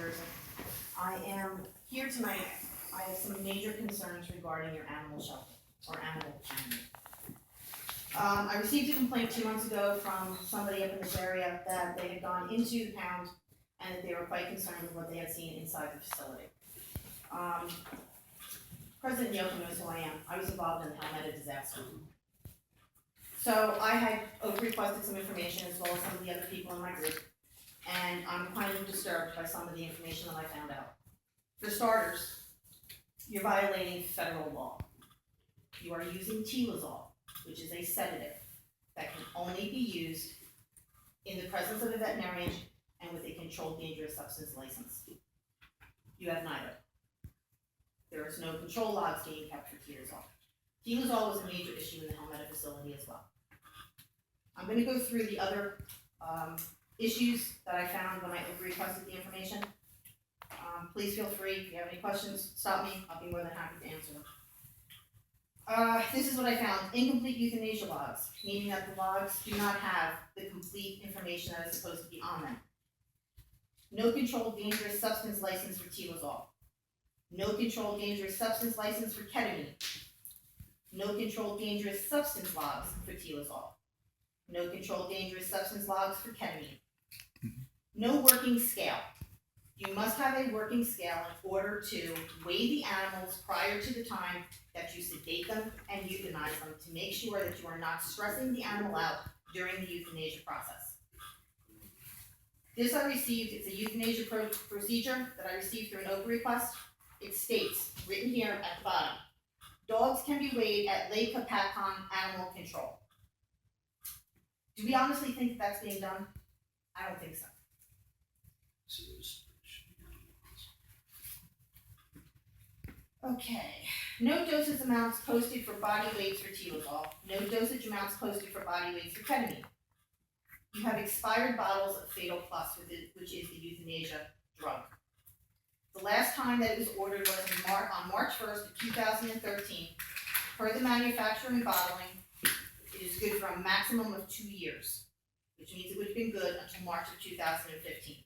Jersey. I am here tonight, I have some major concerns regarding your animal shelter, or animal pound. I received a complaint 2 months ago from somebody up in this area that they had gone into the pound and that they were quite concerned with what they had seen inside the facility. President Yoko knows who I am. I was involved in the Helmetta disaster. So I had requested some information as well as some of the other people in my group, and I'm kind of disturbed by some of the information that I found out. For starters, you're violating federal law. You are using Tilazol, which is a sedative that can only be used in the presence of a veterinarian and with a controlled dangerous substance license. You have neither. There is no control logs being kept for Tilazol. Tilazol was a major issue in the Helmetta facility as well. I'm going to go through the other issues that I found when I requested the information. Please feel free, if you have any questions, stop me, I'll be more than happy to answer them. This is what I found: incomplete euthanasia logs, meaning that the logs do not have the complete information that is supposed to be on them. No controlled dangerous substance license for Tilazol. No controlled dangerous substance license for ketamine. No controlled dangerous substance logs for Tilazol. No controlled dangerous substance logs for ketamine. No working scale. You must have a working scale in order to weigh the animals prior to the time that you sedate them and euthanize them to make sure that you are not stressing the animal out during the euthanasia process. This I received, it's a euthanasia procedure that I received through an OPA request. It states, written here at the bottom, dogs can be weighed at Lake Hopatcong Animal Control. Do we honestly think that that's being done? I don't think so. Okay, no dosage amounts posted for body weights for Tilazol. No dosage amounts posted for body weights for ketamine. You have expired bottles of Fatal Plus, which is the euthanasia drug. The last time that it was ordered was on March 1st of 2013. Per the manufacturing bottling, it is good for a maximum of 2 years, which means it would have been good until March of 2015.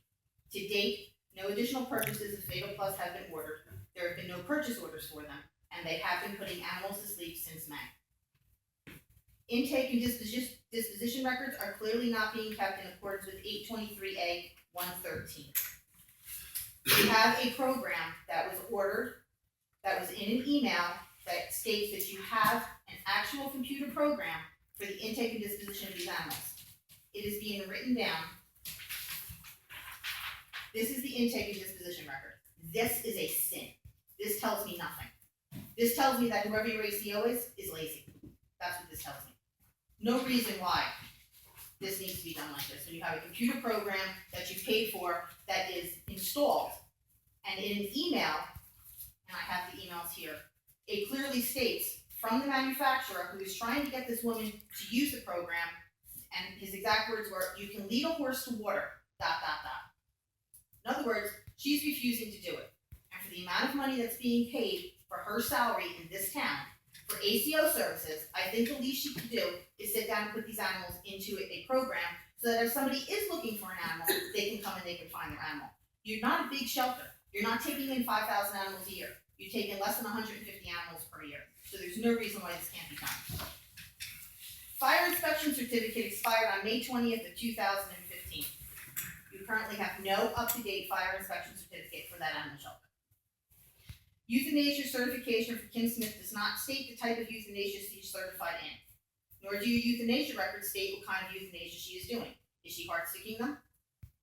To date, no additional purchases of Fatal Plus have been ordered. There have been no purchase orders for them, and they have been putting animals to sleep since May. Intake and disposition records are clearly not being kept in accordance with 823A 113. We have a program that was ordered, that was in an email, that states that you have an actual computer program for the intake and disposition of these animals. It is being written down. This is the intake and disposition record. This is a sin. This tells me nothing. This tells me that whoever your ACO is lazy. That's what this tells me. No reason why this needs to be done like this. When you have a computer program that you paid for that is installed, and in an email, and I have the emails here, it clearly states from the manufacturer who is trying to get this woman to use the program, and his exact words were, "You can lead a horse to water, ... In other words, she's refusing to do it. And for the amount of money that's being paid for her salary in this town, for ACO services, I think the least she could do is sit down and put these animals into a program so that if somebody is looking for an animal, they can come and they can find their animal. You're not a big shelter. You're not taking in 5,000 animals a year. You take in less than 150 animals per year. So there's no reason why this can't be done. Fire inspection certificate expired on May 20th of 2015. You currently have no up-to-date fire inspection certificate for that animal shelter. Euthanasia certification for Kim Smith does not state the type of euthanasia she's certified in, nor do your euthanasia records state what kind of euthanasia she is doing. Is she heart sticking them?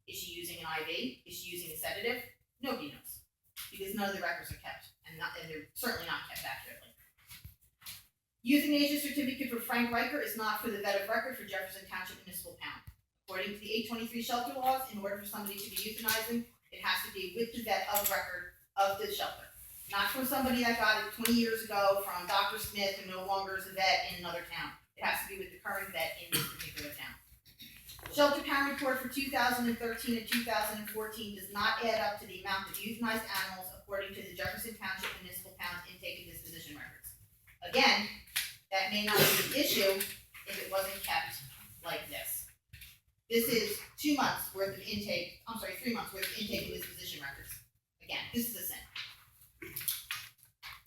Is she using an IV? Is she using a sedative? Nobody knows, because none of the records are kept, and they're certainly not kept accurately. Euthanasia certificate for Frank Riker is not for the vet of record for Jefferson Township Municipal Pound. According to the 823 shelter laws, in order for somebody to be euthanizing, it has to be with the vet of record of the shelter. Not from somebody that got it 20 years ago from Dr. Smith who no longer is a vet in another town. It has to be with the current vet in this particular town. Shelter pound report for 2013 and 2014 does not add up to the amount of euthanized animals according to the Jefferson Township Municipal Pound intake and disposition records. Again, that may not be an issue if it wasn't kept like this. This is 2 months worth of intake, 3 months worth of intake and disposition records. this is a sin.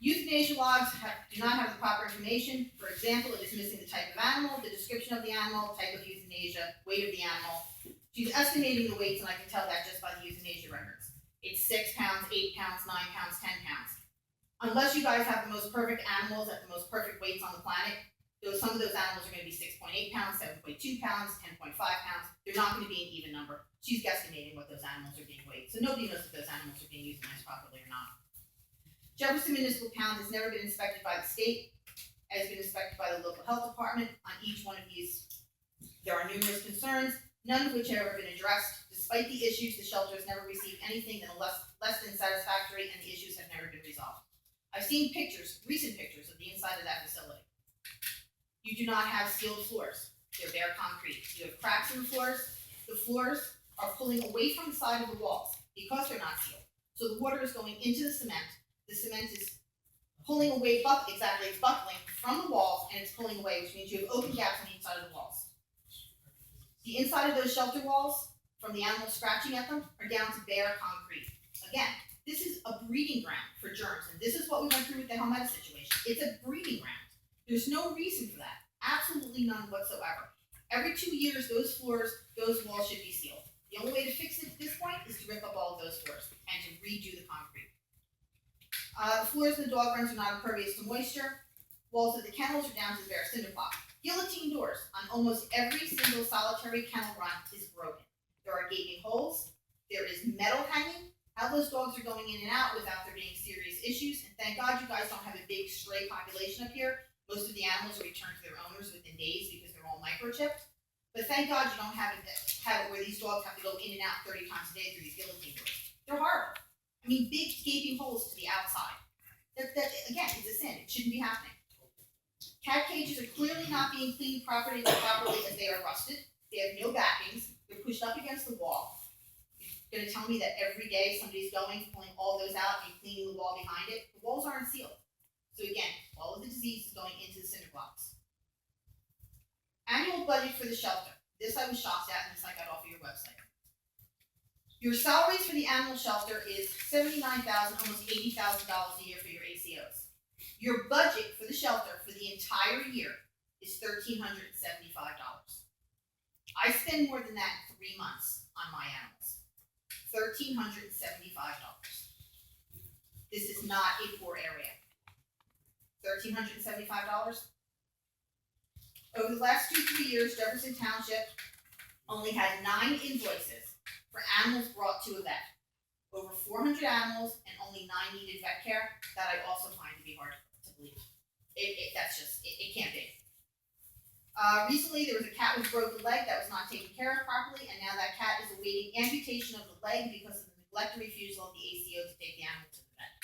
Euthanasia logs do not have the proper information. For example, it is missing the type of animal, the description of the animal, type of euthanasia, weight of the animal. She's estimating the weights, and I can tell that just by the euthanasia records. It's 6 pounds, 8 pounds, 9 pounds, 10 pounds. Unless you guys have the most perfect animals at the most perfect weights on the planet, some of those animals are going to be 6.8 pounds, 7.2 pounds, 10.5 pounds. They're not going to be an even number. She's guesstimating what those animals are being weighed. So nobody knows if those animals are being euthanized properly or not. Jefferson Municipal Pound has never been inspected by the state. It has been inspected by the local health department. On each one of these, there are numerous concerns, none of which have ever been addressed. Despite the issues, the shelter has never received anything that less than satisfactory, and the issues have never been resolved. I've seen pictures, recent pictures of the inside of that facility. You do not have sealed floors. They're bare concrete. You have cracks in the floors. The floors are pulling away from the side of the walls because they're not sealed. So the water is going into the cement. The cement is pulling away, it's buckling from the walls, and it's pulling away, which means you have open gaps on each side of the walls. The inside of those shelter walls, from the animals scratching at them, are down to bare concrete. Again, this is a breeding ground for germs, and this is what we went through with the Helmetta situation. It's a breeding ground. There's no reason for that. Absolutely none whatsoever. Every 2 years, those floors, those walls should be sealed. The only way to fix it at this point is to rip up all of those floors and to redo the concrete. The floors in the dog runs are not impervious to moisture. Walls of the kennels are down to the bare cinder block. Guillotine doors on almost every single solitary kennel run is broken. There are gaping holes. There is metal hanging. How those dogs are going in and out without there being serious issues. And thank God you guys don't have a big stray population up here. Most of the animals are returned to their owners within days because they're all microchipped. But thank God you don't have it where these dogs have to go in and out 30 times a day through these guillotine doors. They're horrible. I mean, big gaping holes to the outside. That again, is a sin. It shouldn't be happening. Cat cages are clearly not being cleaned properly as they are rusted. They have no backings. They're pushed up against the wall. You're going to tell me that every day somebody's pulling all those out and cleaning the wall behind it? The walls aren't sealed. So again, all of the disease is going into the cinder blocks. Annual budget for the shelter. This I was shocked at, and this I got off of your website. Your salaries for the animal shelter is $79,000, almost $80,000 a year for your ACOs. Your budget for the shelter for the entire year is $1,375. I spend more than that in 3 months on my animals. $1,375. This is not a poor area. $1,375. Over the last 2-3 years, Jefferson Township only had 9 invoices for animals brought to a vet. Over 400 animals and only 9 needed vet care. That I also find to be hard to believe. It can't be. Recently, there was a cat with a broken leg that was not taken care of properly, and now that cat is awaiting amputation of the leg because of the neglect or refusal of the ACO to take the animal to the vet.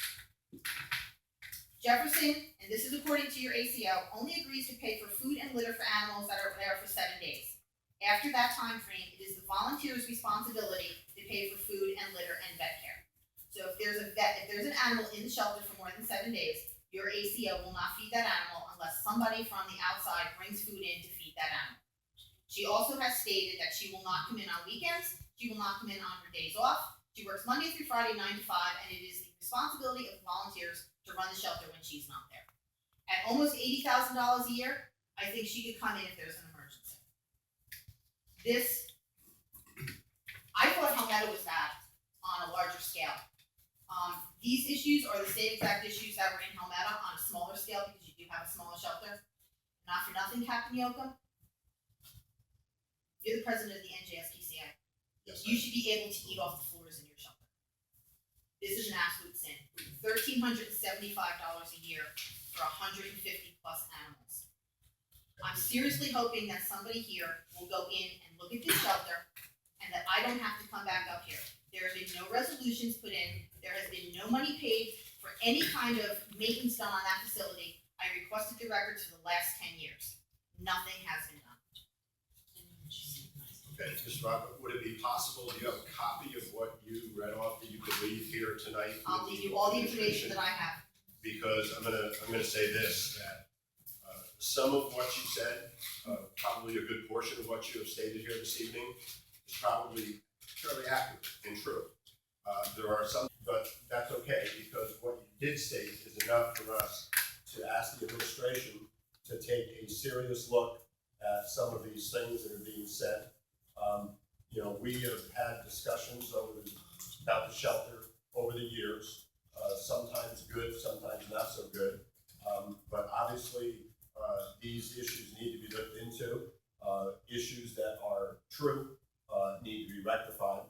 Jefferson, and this is according to your ACO, only agrees to pay for food and litter for animals that are there for 7 days. After that time frame, it is the volunteer's responsibility to pay for food and litter and vet care. So if there's an animal in the shelter for more than 7 days, your ACO will not feed that animal unless somebody from the outside brings food in to feed that animal. She also has stated that she will not come in on weekends. She will not come in on her days off. She works Monday through Friday, 9 to 5, and it is the responsibility of the volunteers to run the shelter when she's not there. At almost $80,000 a year, I think she could come in if there's an emergency. I thought Helmetta was bad on a larger scale. These issues are the same exact issues that were in Helmetta on a smaller scale because you do have a smaller shelter. Not for nothing, Captain Yoakum. You're the president of the NJSPCA. Yes, You should be able to eat off the floors in your shelter. This is an absolute sin. $1,375 a year for 150 plus animals. I'm seriously hoping that somebody here will go in and look at this shelter and that I don't have to come back up here. There have been no resolutions put in. There has been no money paid for any kind of maintenance done on that facility. I requested the records for the last 10 years. Nothing has been done. Okay, Mr. Wronko, would it be possible, do you have a copy of what you read off that you could leave here tonight? I'll leave you all the information that I have. Because I'm gonna say this, that some of what you said, probably a good portion of what you have stated here this evening is probably fairly accurate and true. There are some, but that's okay, because what you did state is enough for us to ask the administration to take a serious look at some of these things that are being said. You know, we have had discussions about the shelter over the years, sometimes good, sometimes not so good. But obviously, these issues need to be looked into. Issues that are true need to be rectified.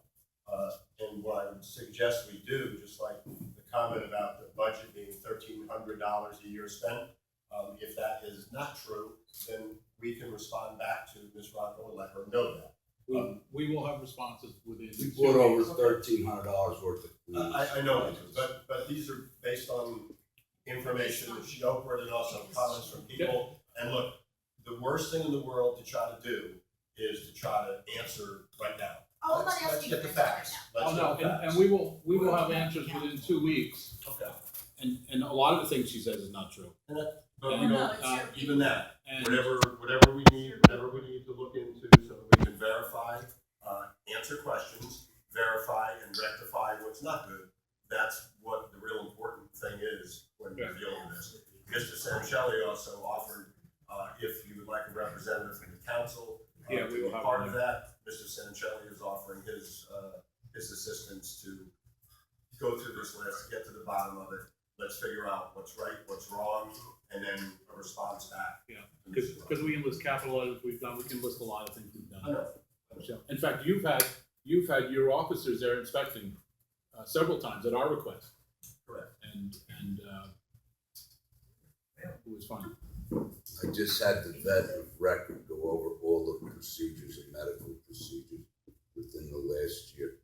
And what I would suggest we do, just like the comment about the budget being $1,300 a year spent, if that is not true, then we can respond back to Ms. Wronko and let her know that. We will have responses within. We bought over $1,300 worth of. I know, but these are based on information that she offered and also comments from people. And look, the worst thing in the world to try to do is to try to answer right now. Oh, I'm not Let's asking get the you to answer facts. right Oh, Let's no, get the facts. and we will have answers within 2 weeks, Okay. and a lot of the things she says is not true. But we don't, even that, And whatever we need to look into so that we can verify, answer questions, verify and rectify what's not good. That's what the real important thing is when we're dealing with this. Mr. Sancelli also offered, if you would like a representative from the council, Yeah, we to will be have part one of that. Mr. Sancelli is offering his assistance to go through this list, get to the bottom of it. Let's figure out what's right, what's wrong, and then a response back. Yeah, because we can list capital items we've done, we can list a lot of things we've I done. know. So, in fact, you've had your officers there inspecting several times at our request. Correct. And it was fun. I just had the vet of record go over all the procedures and medical procedures within the last year.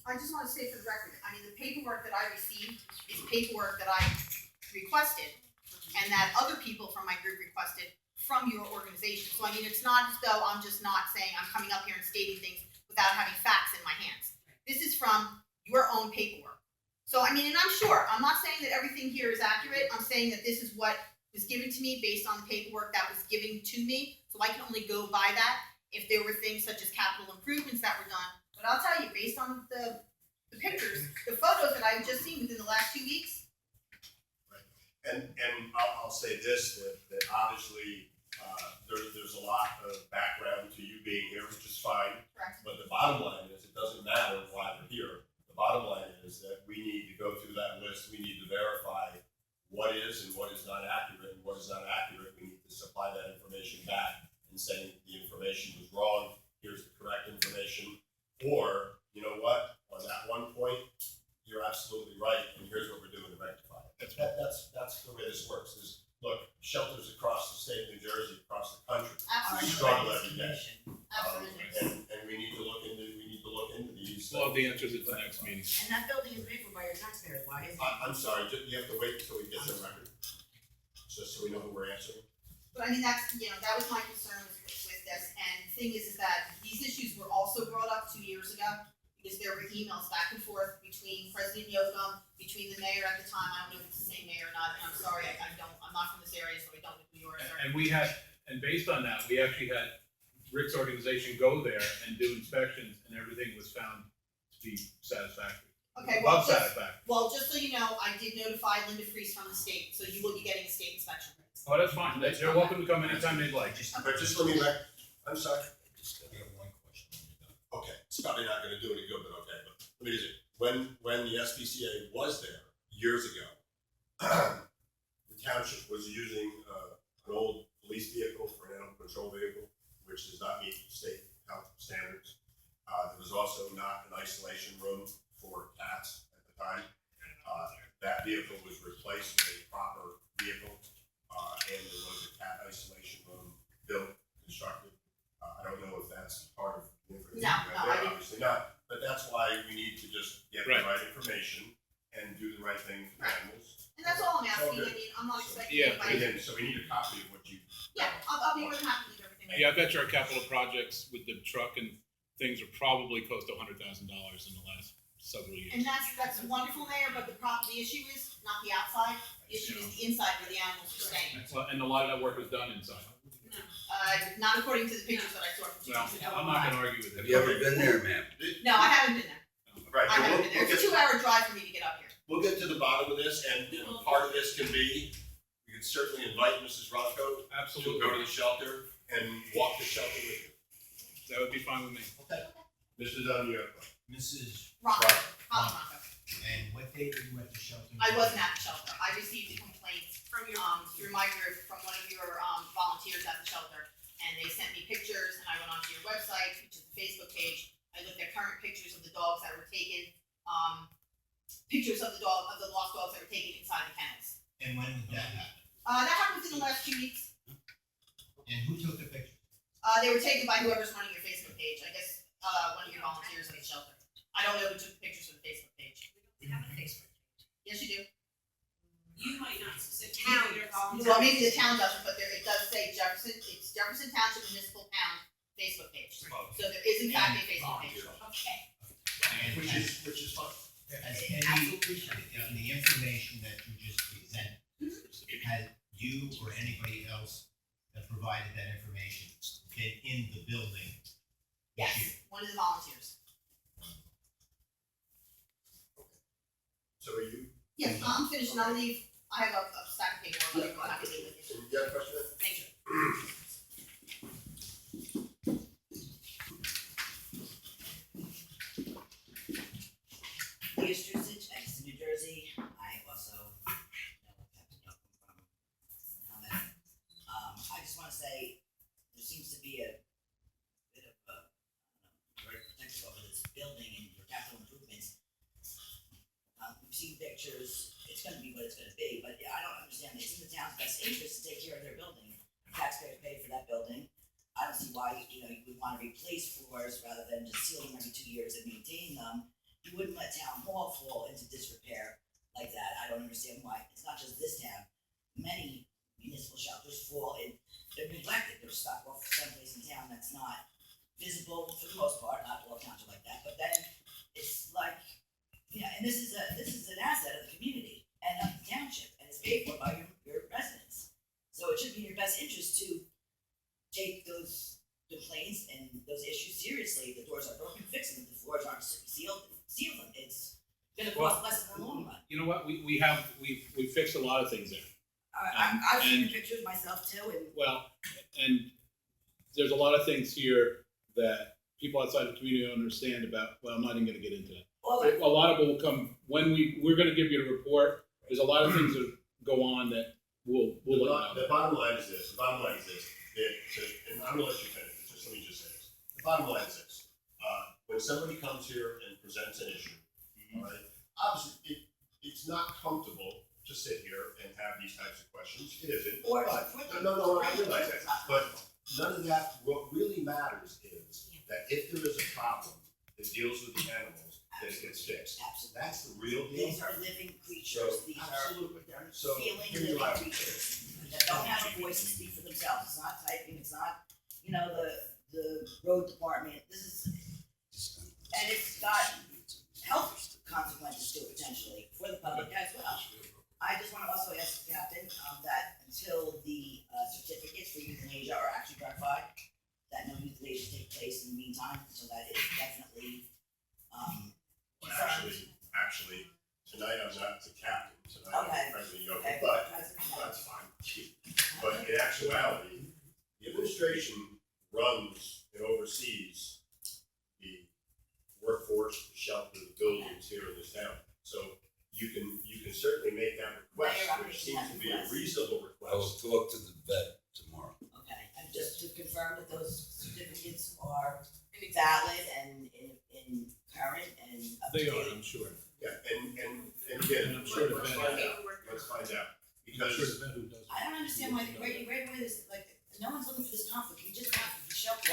I just want to say for the record, I mean, the paperwork that I received is paperwork that I requested and that other people from my group requested from your organization. So I mean, it's not as though I'm just not saying I'm coming up here and stating things without having facts in my hands. This is from your own paperwork. So I mean, and I'm sure, I'm not saying that everything here is accurate. I'm saying that this is what was given to me based on the paperwork that was given to me. So I can only go by that if there were things such as capital improvements that were done. But I'll tell you, based on the pictures, the photos that I've just seen within the last 2 weeks. And I'll say this, that obviously, there's a lot of background to you being here, which is fine. Correct. But the bottom line is, it doesn't matter why we're here. The bottom line is that we need to go through that list. We need to verify what is and what is not accurate. And what is not accurate, we need to supply that information back and say the information was wrong. Here's the correct information. Or, you know what, on that one point, you're absolutely right, and here's what we're doing to rectify it. That's the way this works, is, look, shelters across the state of New Jersey, across the country, Absolutely. struggle every day. Absolutely. And we need to look into these. We'll have the answers at the next meeting. And that building is paid for by your taxpayers, why is it? I'm sorry, you have to wait until we get your record, just so we know who we're answering. But I mean, that was my concern with this. And the thing is that these issues were also brought up 2 years ago because there were emails back and forth between President Yoakum, between the mayor at the time. I don't know if it's the same mayor or not. And I'm sorry, I'm not from this area, so I don't know who yours are. And based on that, we actually had Rick's organization go there and do inspections, and everything was found to be satisfactory. Okay, Above satisfactory. well, just so you know, I did notify Linda Freeze from the state, so you will be getting a state inspection. Oh, that's fine. They're welcome to come anytime they'd like. But just let me I'm sorry. I have one question. Okay, it's probably not gonna do any good, but okay, but let me just, when the SPCA was there years ago, the township was using, an old police vehicle for an animal control vehicle, which does not meet state health standards. There was also not an isolation room for cats at the time. That vehicle was replaced with a proper vehicle, and there was a cat isolation room built, constructed. I don't know if that's part of the information. No, I didn't. Obviously not, but that's why we need to just get the Right. right information and do the right thing for Right. animals. And that's all I'm asking. Okay. I mean, I'm not expecting Yeah, anybody. And then, so we need a copy of what you. Yeah, I'll be more than happy to leave everything. Yeah, I bet your capital projects with the truck and things are probably close to $100,000 in the last several years. And that's wonderful, Mayor, but the issue is not the outside, the issue is the inside where the animals are staying. Well, and a lot of that work was done inside. Not according to the pictures that I saw from 2 Well, weeks ago. I'm not gonna argue with Have it. you ever been there, ma'am? No, I haven't been there. Right, I so haven't been there. we'll It's a get, 2-hour drive for me to get up here. we'll get to the bottom of this, and part of this can be, we can certainly invite Mrs. Wronko to Absolutely. go to the shelter and walk the shelter with you. That would be fine with me. Okay. Mr. Dunn, you're up. Mrs. Wronko, Collene Wronko. And what date were you at the shelter? I wasn't at the shelter. I received a complaint through my group from one of your volunteers at the shelter, and they sent me pictures, and I went onto your website, which is the Facebook page. I looked at current pictures of the dogs that were taken, pictures of the lost dogs that were taken inside the kennels. And when did that happen? That happened within the last 2 weeks. And who took the picture? They were taken by whoever's running your Facebook page. I guess one of your volunteers at the shelter. I don't know who took the pictures for the Facebook page. We have a Facebook page. Yes, you do. You might not, so Town. Well, maybe the town doesn't, but it does say Jefferson. It's Jefferson Township Municipal Town Facebook page. So there is in fact a Facebook page. Okay. And Which is fine. has any, in the information that you just presented, has you or anybody else that provided that information been in the building? Yes, one of the volunteers. So are you, Yes, I'm finished, and I'll leave. I have a stack of paper, but I'm happy to leave with you. you have a question? Thank you. Leah Struzich, Exeter, New Jersey. I also know Captain Yoakum from Helmet. I just wanna say, there seems to be a bit of a, very protective over this building and your capital improvements. We've seen pictures, it's gonna be what it's gonna be, but I don't understand, it's in the town's best interest to take care of their building. Taxpayers paid for that building. I don't see why, you would wanna replace floors rather than just seal them every 2 years and maintain them. You wouldn't let town hall fall into disrepair like that. I don't understand why. It's not just this town. Many municipal shelters fall in, they're neglected. They're stuck off someplace in town that's not visible for the most part. Not all towns are like that, but then it's like, and this is an asset of the community and of the township, and it's paid for by your residents. So it should be in your best interest to take those complaints and those issues seriously. If the doors are broken, fix them. If the floors aren't sealed, seal them. It's gonna cost less in the long run. You know what, we've fixed a lot of things there. I've seen and- the pictures myself too, and Well, and there's a lot of things here that people outside the community don't understand about, well, I'm not even gonna get into that. all A the, lot of it will come, when we're gonna give you a report, there's a lot of things that go on that we'll let you know. The bottom line is this, and I'm gonna let you finish, let me just say this. The bottom line is this, when somebody comes here and presents an issue, all right, obviously, it's not comfortable to sit here and have these types of questions, it isn't. or. But, no, I realize that, but none of that, what really matters is that if there is a problem that deals with the animals, that it gets fixed. Absolutely. That's the real deal. These are living creatures, So, these are absolutely. they're So, feeling here you living are. creatures that don't have a voice to speak for themselves. It's not typing, it's not, the road department, and it's got health consequences to it potentially for the public as well. I just wanna also ask the captain, that until the certificates for euthanasia are actually ratified, that no euthanasia take place in the meantime, so that it's definitely, confirmed. Actually, tonight I'm not the captain, tonight Okay. I'm President Yoakum, Okay, but President. that's fine. But in actuality, the administration runs and oversees the workforce, the shelter, the buildings here in this town. So you can certainly make that request, Mayor, I'm which making seems that to be a request. reasonable I will request. talk to the vet tomorrow. Okay, and just to confirm that those certificates are valid and in current and up to They date. are, I'm sure. Yeah, and again, And I'm sure the let's vet- find out, let's find out. I'm sure Because the vet who does it. I don't understand why, right away, this, like, no one's looking for this conflict, you just have to shelter.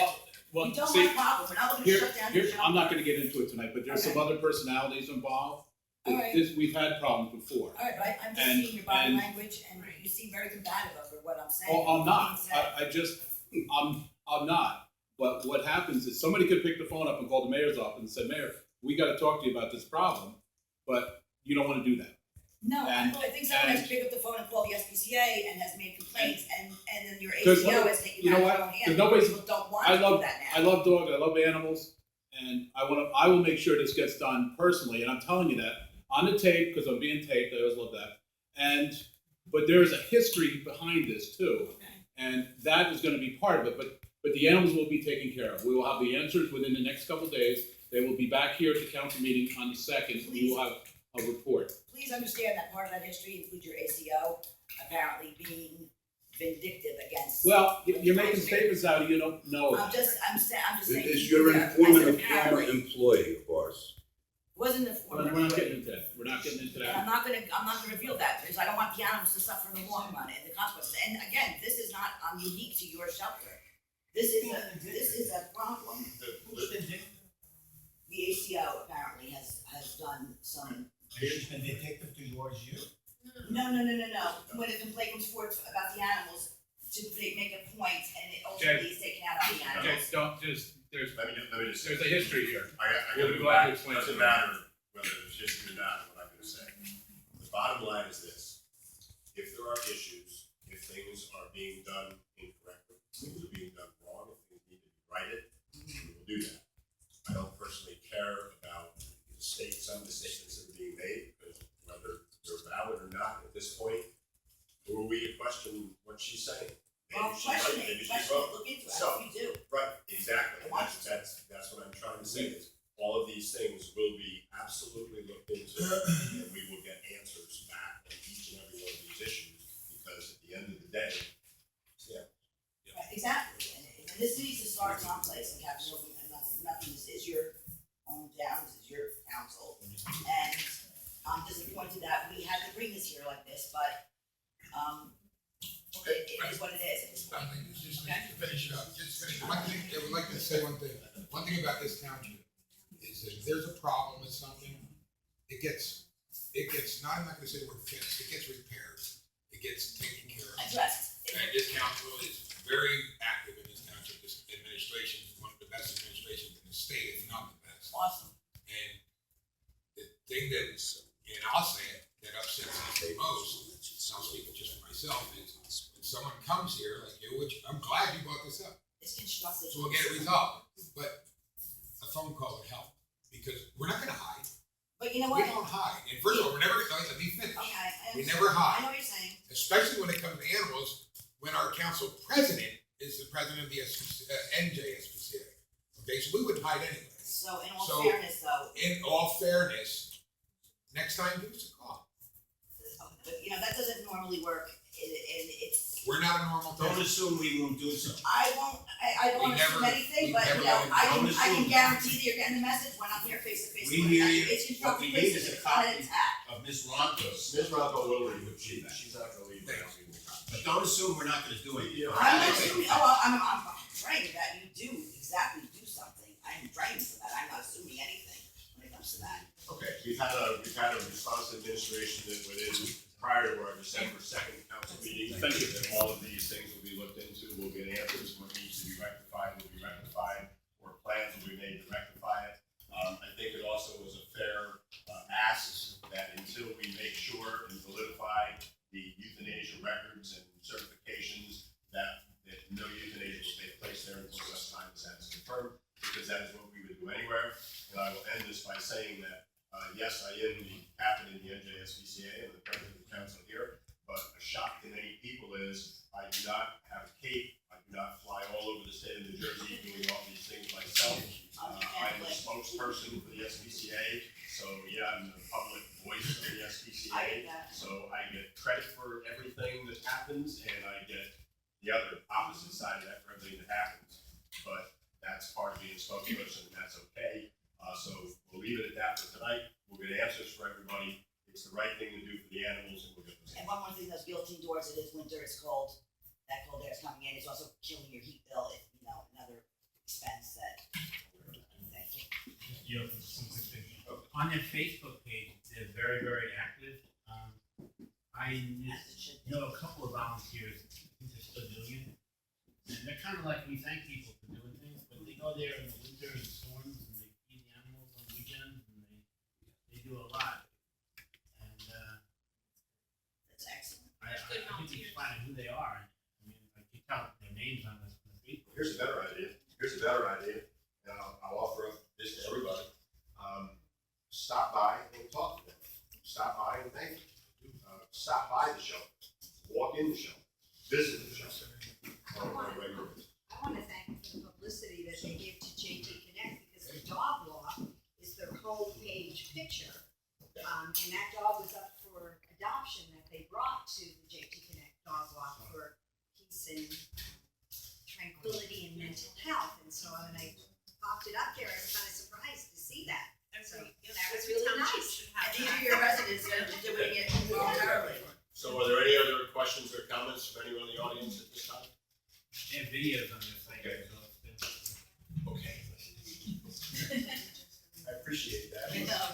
Well, You don't see, want a problem, we're not looking to here, shut down your shelter. I'm not gonna get into it tonight, but there's some Okay. other personalities involved. Alright. We've had problems before. Alright, but I'm just And- seeing your body and- language and you seem very combative over what I'm saying. Oh, I'm not, Being said. I'm not, but what happens is somebody could pick the phone up and call the mayor's office and say, Mayor, we gotta talk to you about this problem, but you don't wanna do that. No, and- I think someone has to pick up the phone and call the SPCA and has made complaints and then your 'Cause ACO has taken you know that what? in their own 'Cause hands. nobody's- People don't want I to do love- that now. I love dogs, I love animals, and I will make sure this gets done personally, and I'm telling you that on the tape, because I'm being taped, I always love that. But there is a history behind this too. And that is gonna be part of it, but the animals will be taken care of. We will have the answers within the next couple of days. They will be back here at the council meeting on the 2nd. We will have a report. Please understand that part of that history includes your ACO apparently being vindictive against. Well, you're making statements out you don't know. I'm just saying. Is your yeah, informant I a said former apparently. employee of ours? Wasn't the We're former. not getting into that. We're not getting into And that. I'm not gonna reveal that, because I don't want the animals to suffer in the long run and the consequences. And again, this is not, unique to your shelter. This is a problem. Who's been vindictive? The ACO apparently has done some, She's been vindictive towards you? no. When a complaint comes forth about the animals, to make a point, and it ultimately is taken out on the Okay, animals. don't just, there's Let me just say. a history here. I We'll gotta be go glad to back, explain doesn't it. matter whether there's history or not, what I'm gonna say. The bottom line is this: if there are issues, if things are being done incorrectly, things are being done wrong, if things need to be righted, we will do that. I don't personally care about some of the statements that are being made, because whether they're valid or not at this point, who are we to question what she's saying? Well, Maybe she's right, question maybe it, she's question wrong. it, look into it, I So, hope you do. Right, exactly, I want that's what I'm trying to say, is all of these things will be absolutely looked into, and we will get answers back on each and every one of these issues, because at the end of the day, Right, exactly, and this needs to start someplace, and Captain Hilton, and nothing, this is your hometown, this is your council, and I'm disappointed that we had to bring this here like this, but, it is what it is at this point. Just to finish it up, one thing, I would like to say one thing. One thing about this township is that if there's a problem with something, it gets, I'm not gonna say the word fixed, it gets repaired. It gets taken care of. Addressed. And this council is very active in this township. This administration is one of the best administrations in the state, if not the best. Awesome. And the thing that is, and I'll say it, that upsets me the most, and I'll speak just for myself, is when someone comes here like you, which I'm glad you brought this up, It's constructive. so we'll get it resolved. But a phone call would help, because we're not gonna hide. But you know We what? don't hide. And first of all, we're never, let me finish. Okay, I We understand. never I hide, know what you're saying. especially when it comes to animals, when our council president is the president of the NJSPCA. Okay, so we wouldn't hide anyway. So in all So- fairness though, In all fairness, next time give us a call. but that doesn't normally work, and it's, We're not a normal Don't town. assume we won't do so. I don't We wanna assume never- anything, we but never I don't can assume. guarantee that you're getting the message when I'm here face to face. We with hear you. you. It's What constructive we need is criticism, a it's not an copy. attack. Of Ms. Ronko's. Ms. Rocco will leave, she's not gonna leave without leaving the contract. But don't assume we're not gonna do anything. You know, I'm I not think- assuming, I'm praying that you do something, I'm praying for that, I'm not assuming anything when it comes to that. Okay, we've had a responsive administration that within, prior to our December 2nd council meeting. Thank you. That all of these things will be looked into, we'll get answers, what needs to be rectified will be rectified, or plans will be made to rectify it. I think it also was a fair ask that until we make sure and solidify the euthanasia records and certifications, that no euthanasia will take place there until such time as that is confirmed, because that is what we would do anywhere. And I will end this by saying that, yes, I am the captain in the NJSPCA and the president of the council here, but a shock to many people is I do not have a cape, I do not fly all over the state of New Jersey doing all these things myself. I'm the spokesperson for the SPCA, so yeah, I'm the public voice of the I SPCA. get that. So I get credit for everything that happens, and I get the other opposite side of that for everything that happens. But that's part of being a spokesperson, and that's okay. So we'll leave it at that for tonight. We'll get answers for everybody. It's the right thing to do for the animals, and we'll get those And answers. one more thing that's built indoors, it is winter, it's cold, that cold air is coming in, it's also killing your heat bill, another expense that, thank you. You know, some quick things. On their Facebook page, they're very, very active. I As it should be. know a couple of volunteers, I think they're still doing it. And they're kind of like, we thank people for doing things, but they go there in the winter and storms and they feed the animals on weekends and they do a lot. And, That's excellent. I think it's finding who they are. I mean, I can tell their names on this Facebook. Here's a better idea, and I'll offer up this to everybody. Stop by and talk to them. picture. And that dog was up for adoption that they brought to the JT Connect Dog Walk for peace and tranquility and mental health. And so when I popped it up there, I was kind of surprised to see that. So that was really township nice. should have And these that. are your residents that are doing it voluntarily. So are there any other questions or comments from anyone in the audience at this time? They have videos on this thing, Okay. so it's Okay. I appreciate that. I know.